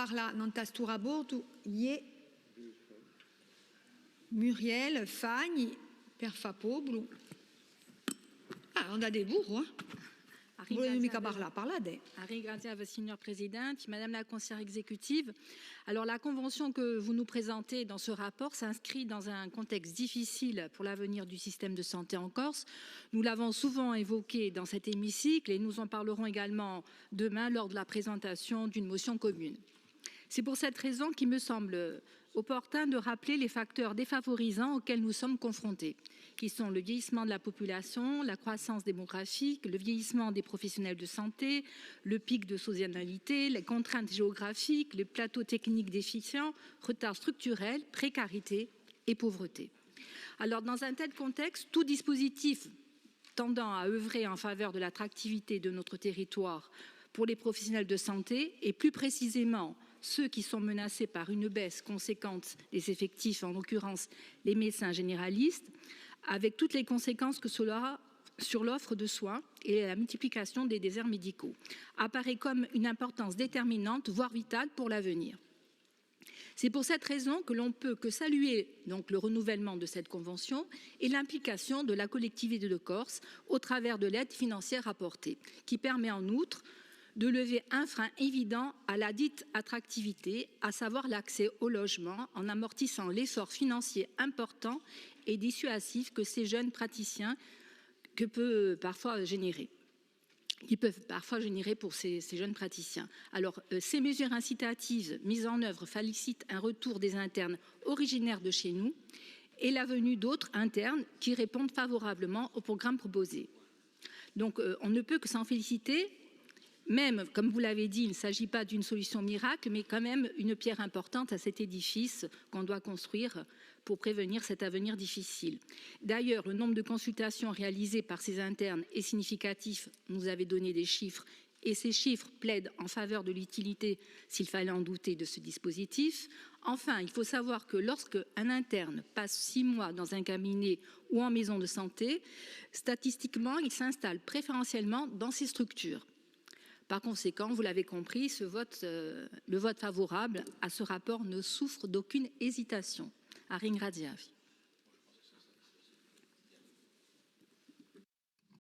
Parla non tastura bordu ie Muriel Fagni per fa poblu. Ah, on a des bourreaux, hein. Signor Présidente, Madame la conseillère exécutive, alors la convention que vous nous présentez dans ce rapport s'inscrit dans un contexte difficile pour l'avenir du système de santé en Corse. Nous l'avons souvent évoqué dans cet hémicycle et nous en parlerons également demain lors de la présentation d'une motion commune. C'est pour cette raison qu'il me semble opportun de rappeler les facteurs défavorisants auxquels nous sommes confrontés, qui sont le vieillissement de la population, la croissance démographique, le vieillissement des professionnels de santé, le pic de saisonnalité, les contraintes géographiques, les plateaux techniques déficients, retards structurels, précarité et pauvreté. Alors, dans un tel contexte, tout dispositif tendant à œuvrer en faveur de l'attractivité de notre territoire pour les professionnels de santé et plus précisément ceux qui sont menacés par une baisse conséquente des effectifs, en l'occurrence les médecins généralistes, avec toutes les conséquences que cela a sur l'offre de soins et la multiplication des déserts médicaux, apparaît comme une importance déterminante, voire vitale pour l'avenir. C'est pour cette raison que l'on peut que saluer donc le renouvellement de cette convention et l'implication de la collectivité de Corse au travers de l'aide financière apportée, qui permet en outre de lever un frein évident à la dite attractivité, à savoir l'accès au logement, en amortissant l'essor financier important et dissuasif que ces jeunes praticiens peuvent parfois générer pour ces jeunes praticiens. Alors, ces mesures incitatives mises en œuvre facilitent un retour des internes originaires de chez nous et la venue d'autres internes qui répondent favorablement au programme proposé. Donc, on ne peut que s'en féliciter. Même, comme vous l'avez dit, il ne s'agit pas d'une solution miracle, mais quand même une pierre importante à cet édifice qu'on doit construire pour prévenir cet avenir difficile. D'ailleurs, le nombre de consultations réalisées par ces internes est significatif. Vous avez donné des chiffres et ces chiffres plaident en faveur de l'utilité, s'il fallait en douter, de ce dispositif. Enfin, il faut savoir que lorsque un interne passe 6 mois dans un cabinet ou en maison de santé, statistiquement, il s'installe préférentiellement dans ces structures. Par conséquent, vous l'avez compris, le vote favorable à ce rapport ne souffre d'aucune hésitation. A ringraziarvi.